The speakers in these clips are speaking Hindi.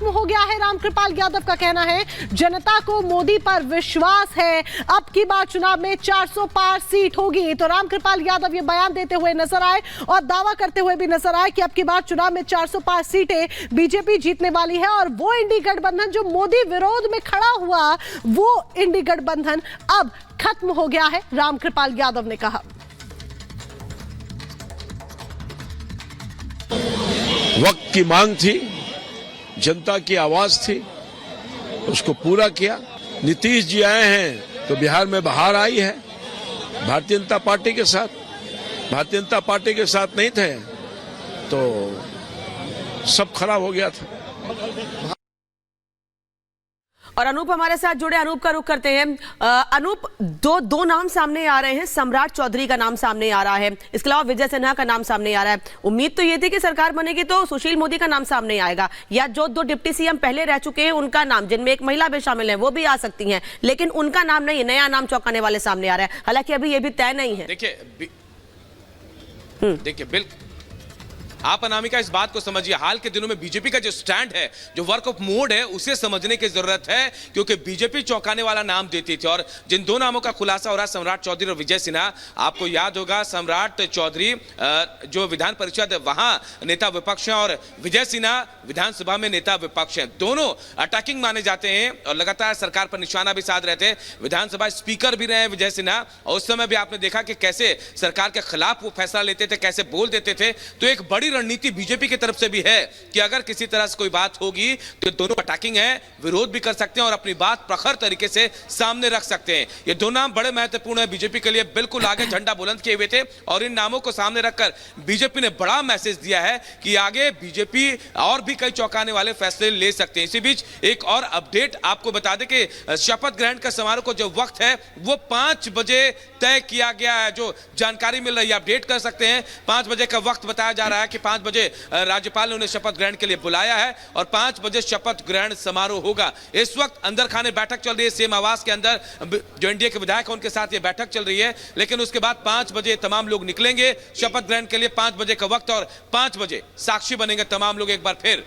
खत्म हो गया है। रामकृपाल यादव का कहना है जनता को मोदी पर विश्वास है, अब की बार चुनाव में 400 पार सीट होगी। तो रामकृपाल यादव ये बयान देते हुए नजर आए और दावा करते हुए भी नजर आए कि अब की बार चुनाव में 400 पार सीटें बीजेपी जीतने वाली है और वो इंडी गठबंधन जो मोदी विरोध में खड़ा हुआ, वो इंडी गठबंधन अब खत्म हो गया है, रामकृपाल यादव ने कहा। वक्त की मांग थी, जनता की आवाज थी, उसको पूरा किया। नीतीश जी आए हैं तो बिहार में बहार आई है। भारतीय जनता पार्टी के साथ, भारतीय जनता पार्टी के साथ नहीं थे तो सब खराब हो गया था। और अनूप हमारे साथ जुड़े, अनूप का रुख करते हैं। अनूप, दो नाम सामने आ रहे हैं। सम्राट चौधरी का नाम सामने आ रहा है, इसके अलावा विजय सिन्हा का नाम सामने आ रहा है। उम्मीद तो ये थी कि सरकार बनेगी तो सुशील मोदी का नाम सामने आएगा, या जो 2 डिप्टी सीएम पहले रह चुके हैं उनका नाम, जिनमें एक महिला भी शामिल है, वो भी आ सकती हैं, लेकिन उनका नाम नहीं, नया नाम चौंकाने वाले सामने आ रहा है। हालांकि अभी ये भी तय नहीं है। देखिए बिल्कुल आप अनामिका इस बात को समझिए, हाल के दिनों में बीजेपी का जो स्टैंड है, जो वर्क ऑफ मोड है, उसे समझने की जरूरत है, क्योंकि बीजेपी चौंकाने वाला नाम देती थी। और जिन 2 नामों का खुलासा हो रहा है, सम्राट चौधरी और विजय सिन्हा, आपको याद होगा सम्राट चौधरी जो विधान परिषद वहां नेता विपक्ष हैं और विजय सिन्हा विधानसभा में नेता विपक्ष हैं। दोनों अटैकिंग माने जाते हैं और लगातार सरकार पर निशाना भी साध रहे थे। विधानसभा स्पीकर भी रहे विजय सिन्हा, और उस समय भी आपने देखा कि कैसे सरकार के खिलाफ वो फैसला लेते थे, कैसे बोल देते थे। तो एक बड़ी रणनीति बीजेपी की तरफ से भी है कि अगर किसी तरह से कोई बात होगी तो दोनों अटैकिंग है, विरोध भी कर सकते हैं और अपनी बात प्रखर तरीके से सामने रख सकते हैं। ये 2 नाम बड़े महत्वपूर्ण है बीजेपी के लिए, बिल्कुल आगे झंडा बुलंद किए हुए थे और इन नामों को सामने रखकर बीजेपी ने बड़ा मैसेज दिया है कि आगे बीजेपी और भी कई चौंकाने वाले फैसले ले सकते हैं। इसी बीच एक और अपडेट आपको बता दें कि शपथ ग्रहण का समारोह को जो वक्त है वो 5 बजे तय किया गया है। जो जानकारी मिल रही है अपडेट कर सकते हैं, 5 बजे का वक्त बताया जा रहा है कि 5 बजे राज्यपाल ने उन्हें शपथ ग्रहण के लिए बुलाया है और 5 बजे शपथ ग्रहण समारोह होगा। इस वक्त अंदर खाने बैठक चल रही है, सेम आवास के अंदर जो एनडीए के विधायक हैं उनके साथ ये बैठक चल रही है, लेकिन उसके बाद 5 बजे तमाम लोग निकलेंगे शपथ ग्रहण के लिए। 5 बजे का वक्त और 5 बजे साक्षी बनेंगे तमाम लोग एक बार फिर।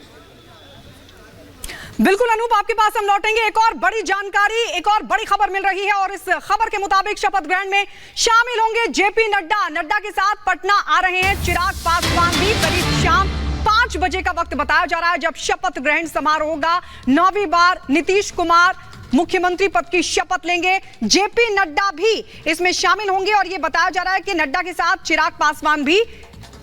बिल्कुल अनूप, आपके पास हम लौटेंगे। एक और बड़ी जानकारी, एक और बड़ी खबर मिल रही है और इस खबर के मुताबिक शपथ ग्रहण में शामिल होंगे जेपी नड्डा। नड्डा के साथ पटना आ रहे हैं चिराग पासवान भी। करीब शाम 5 बजे का वक्त बताया जा रहा है जब शपथ ग्रहण समारोह होगा। 9वीं बार नीतीश कुमार मुख्यमंत्री पद की शपथ लेंगे, जेपी नड्डा भी इसमें शामिल होंगे और यह बताया जा रहा है कि नड्डा के साथ चिराग पासवान भी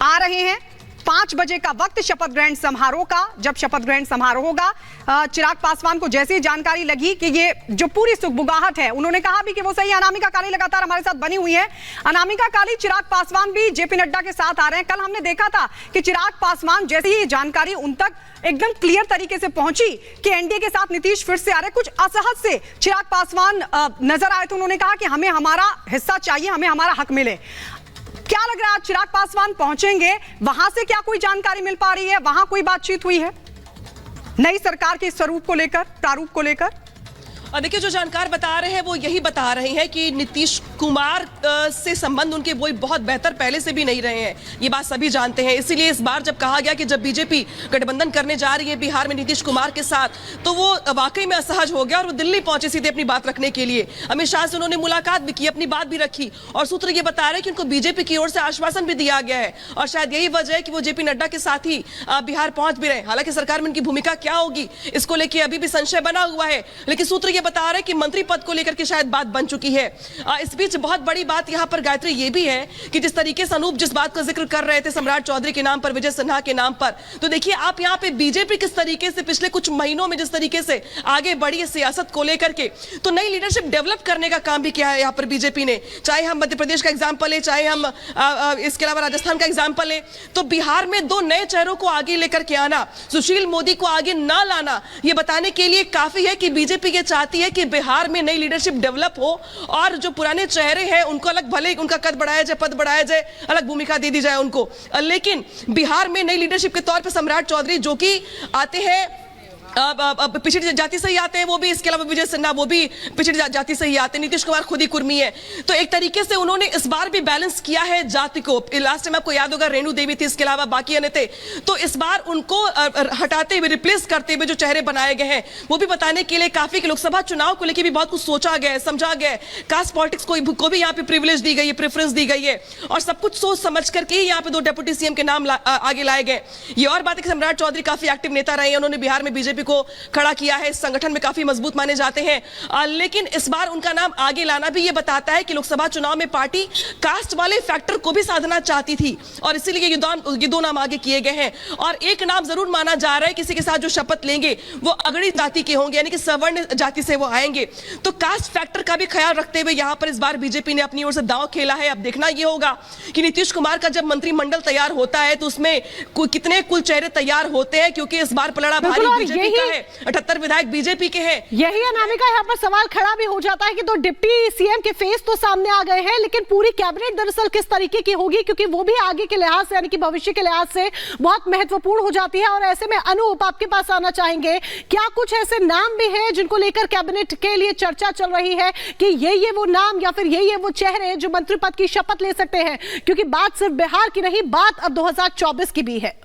आ रहे हैं। 5 बजे का वक्त शपथ ग्रहण समारोह का। जब शपथ ग्रहण समारोह होगा, चिराग पासवान को जैसी जानकारी लगी कि ये जो पूरी सुगबुगाहट है, उन्होंने कहा भी कि वो सही। अनामिका काली लगातार हमारे साथ बनी हुई है। अनामिका काली, चिराग पासवान भी जेपी नड्डा के साथ आ रहे हैं। कल हमने देखा था कि चिराग पासवान जैसे ही जानकारी उन तक एकदम क्लियर तरीके से पहुंची कि एनडीए के साथ नीतीश फिर से आ रहे, कुछ असहज से चिराग पासवान नजर आए तो उन्होंने कहा कि हमें हमारा हिस्सा चाहिए, हमें हमारा हक मिले। क्या लग रहा है चिराग पासवान पहुंचेंगे, वहां से क्या कोई जानकारी मिल पा रही है, वहां कोई बातचीत हुई है नई सरकार के स्वरूप को लेकर, प्रारूप को लेकर? देखिए, जो जानकार बता रहे हैं वो यही बता रहे हैं कि नीतीश कुमार से संबंध उनके वो बहुत बेहतर पहले से भी नहीं रहे हैं। ये बात सभी जानते हैं। इसीलिए इस बार जब कहा गया कि जब बीजेपी गठबंधन करने जा रही है बिहार में नीतीश कुमार के साथ, तो वो वाकई में असहज हो गया और वो दिल्ली पहुंचे सीधे अपनी बात रखने के लिए। अमित शाह से उन्होंने मुलाकात भी की, अपनी बात भी रखी और सूत्र ये बता रहे हैं कि उनको बीजेपी की ओर से आश्वासन भी दिया गया है और शायद यही वजह है कि वो जेपी नड्डा के साथ ही बिहार पहुंच भी रहे। हालांकि सरकार में उनकी भूमिका क्या होगी इसको लेकर अभी भी संशय बना हुआ है, लेकिन सूत्र ये बता रहे हैं कि मंत्री पद को लेकर के शायद बात बन चुकी है। इस बीच बहुत बड़ी बात यहां पर गायत्री ये भी है कि जिस तरीके से अनूप जिस बात का जिक्र कर रहे थे सम्राट चौधरी के नाम पर, विजय सिन्हा के नाम पर, तो देखिए आप यहां पे बीजेपी किस तरीके से पिछले कुछ महीनों में जिस तरीके से आगे बढ़ी है सियासत को लेकर के, तो नई लीडरशिप डेवलप करने का काम भी किया है यहां पर बीजेपी ने। चाहे हम मध्य प्रदेश का एग्जाम्पल ले, चाहे हम इसके अलावा राजस्थान का एग्जाम्पल ले, तो बिहार में 2 नए चेहरों को आगे लेकर के आना, सुशील मोदी को आगे ना लाना, यह बताने के लिए काफी है कि बीजेपी ये चाहती है कि बिहार में नई लीडरशिप डेवलप हो और जो पुराने चेहरे हैं उनको अलग, भले उनका कद बढ़ाया जाए, पद बढ़ाया जाए, अलग भूमिका दे दी जाए उनको, लेकिन बिहार में नई लीडरशिप के तौर पर सम्राट चौधरी जो कि आते हैं पिछड़ी जाति से ही आते हैं वो भी, इसके अलावा विजय सिन्हा वो भी पिछड़ी जाति से ही आते हैं, नीतीश कुमार खुद ही कुर्मी है। तो एक तरीके से उन्होंने इस बार भी बैलेंस किया है जाति को। लास्ट टाइम आपको याद होगा रेणु देवी थी, इसके अलावा बाकी अन्य थे, तो इस बार उनको हटाते हुए, रिप्लेस करते हुए जो चेहरे बनाए गए हैं वो भी बताने के लिए काफी कि लोकसभा चुनाव को लेकर भी बहुत कुछ सोचा गया है, समझा गया है। कास्ट पॉलिटिक्स को भी यहाँ पे प्रिविलेज दी गई है, प्रेफरेंस दी गई है, और सब कुछ सोच समझ करके यहाँ पे 2 डिप्टी सीएम के नाम आगे लाए गए। ये और बात है कि सम्राट चौधरी काफी एक्टिव नेता रहे हैं, उन्होंने बिहार में बीजेपी को खड़ा किया है, इस संगठन में काफी मजबूत माने जाते हैं। लेकिन इस बार उनका नाम आगे लाना भी ये बताता है कि लोकसभा चुनाव में पार्टी कास्ट वाले फैक्टर को भी साधना चाहती थी, और इसीलिए ये 2 नाम आगे किए गए हैं। और एक नाम जरूर माना जा रहा है, किसी के साथ जो शपथ लेंगे वो अगड़ी जाति के होंगे, यानी कि सवर्ण जाति से वो आएंगे। तो कास्ट फैक्टर का भी ख्याल रखते हुए यहां पर इस बार बीजेपी ने अपनी ओर से दांव खेला है। अब देखना यह होगा कि नीतीश कुमार का जब मंत्रिमंडल तैयार होता है तो उसमें कितने कुल चेहरे तैयार होते हैं, क्योंकि इस बार पलड़ा भारी बीजेपी का है, 78 विधायक बीजेपी के हैं। यही अनामिका यहाँ पर सवाल खड़ा भी हो जाता है कि 2 डिप्टी सीएम के फेस तो सामने आ गए हैं, लेकिन पूरी कैबिनेट दरअसल किस तरीके की होगी, क्योंकि वो भी आगे के लिहाज से यानी कि भविष्य के लिहाज से बहुत महत्वपूर्ण हो जाती है। और ऐसे में अनूप आपके पास आना चाहेंगे, क्या कुछ ऐसे नाम भी हैं जिनको लेकर कैबिनेट के लिए चर्चा चल रही है कि ये वो नाम या फिर ये वो चेहरे जो मंत्री पद की शपथ ले सकते हैं, क्योंकि बात सिर्फ बिहार की नहीं, बात अब 2024 की भी है।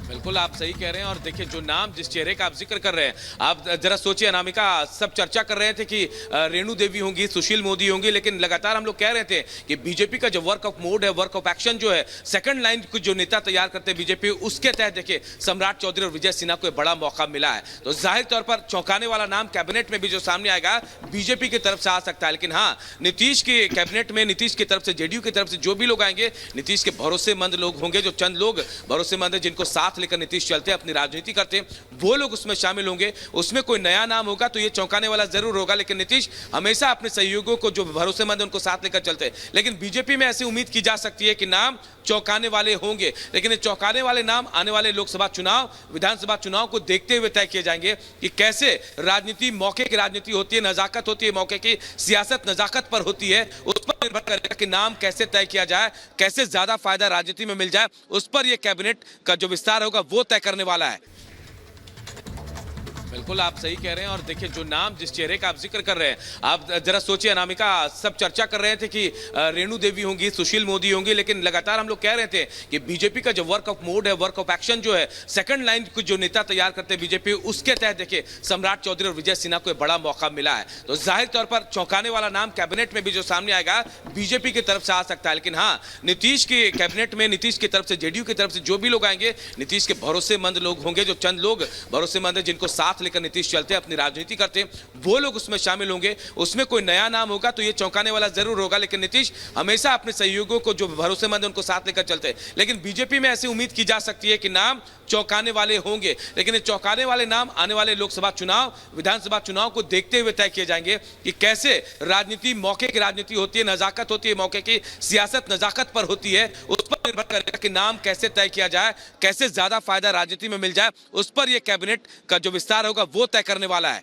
बिल्कुल आप सही कह रहे हैं। और देखिए जो नाम जिस चेहरे का आप जिक्र कर रहे हैं, आप जरा सोचिए अनामिका, सब चर्चा कर रहे थे कि रेणु देवी होंगी, सुशील मोदी होंगी, लेकिन लगातार हम लोग कह रहे थे कि बीजेपी का जो वर्क ऑफ मोड है, वर्क ऑफ एक्शन जो है, सेकंड लाइन को जो नेता तैयार करते हैं बीजेपी, उसके तहत देखिए सम्राट चौधरी और विजय सिन्हा को बड़ा मौका मिला है। तो जाहिर तौर पर चौंकाने वाला नाम कैबिनेट में भी जो सामने आएगा बीजेपी की तरफ से आ सकता है। लेकिन हाँ, नीतीश की कैबिनेट में नीतीश की तरफ से, जेडीयू की तरफ से जो भी लोग आएंगे, नीतीश के भरोसेमंद लोग होंगे, जो चंद लोग भरोसेमंद है जिनको साथ लेकर नीतीश चलते हैं, अपनी राजनीति करते हैं, वो लोग उसमें शामिल होंगे। उसमें कोई नया नाम होगा तो ये चौंकाने वाला जरूर होगा, लेकिन नीतीश हमेशा अपने सहयोगियों को जो भरोसेमंद है उनको साथ लेकर चलते हैं। लेकिन बीजेपी में ऐसी उम्मीद की जा सकती है कि नाम चौंकाने वाले होंगे, लेकिन ये चौंकाने वाले नाम आने वाले लोकसभा चुनाव, विधानसभा चुनाव को देखते हुए तय किए जाएंगे कि कैसे राजनीति, मौके की राजनीति होती है, नजाकत होती है, मौके की सियासत नजाकत पर होती है, उस पर निर्भर करेगा कि नाम कैसे तय किया जाए, कैसे ज्यादा फायदा राजनीति में मिल जाए, उस पर यह कैबिनेट का जो विस्तार होगा वो तय करने वाला है। बिल्कुल आप सही कह रहे हैं। और देखिए जो नाम जिस चेहरे का आप जिक्र कर रहे हैं, आप जरा सोचिए अनामिका, सब चर्चा कर रहे थे कि रेणु देवी होंगी, सुशील मोदी होंगी, लेकिन लगातार हम लोग कह रहे थे कि बीजेपी का जो वर्क ऑफ मोड है, वर्क ऑफ एक्शन जो है, सेकंड लाइन को जो नेता तैयार करते हैं बीजेपी, उसके तहत देखिए सम्राट चौधरी और विजय सिन्हा को बड़ा मौका मिला है। तो जाहिर तौर पर चौंकाने वाला नाम कैबिनेट में भी जो सामने आएगा बीजेपी की तरफ से आ सकता है। लेकिन हाँ, नीतीश की कैबिनेट में नीतीश की तरफ से, जेडीयू की तरफ से जो भी लोग आएंगे, नीतीश के भरोसेमंद लोग होंगे, जो चंद लोग भरोसेमंद है जिनको साथ लेकर नीतीश चलते हैं, अपनी राजनीति करते हैं, वो लोग उसमें शामिल होंगे। उसमें कोई नया नाम होगा तो ये चौंकाने वाला जरूर होगा, लेकिन नीतीश हमेशा अपने सहयोगियों को जो भरोसेमंद है उनको साथ लेकर चलते हैं। लेकिन बीजेपी में ऐसी उम्मीद की जा सकती है कि नाम चौंकाने वाले होंगे, लेकिन ये चौंकाने वाले नाम आने वाले लोकसभा चुनाव, विधानसभा चुनाव को देखते हुए तय किए जाएंगे कि कैसे राजनीति, मौके की राजनीति होती है, नजाकत होती है, मौके की सियासत नजाकत पर होती है, उस पर निर्भर करेगा कि नाम कैसे तय किया जाए, कैसे ज्यादा फायदा राजनीति में मिल जाए, उस पर यह कैबिनेट का जो विस्तार होगा वो तय करने वाला है।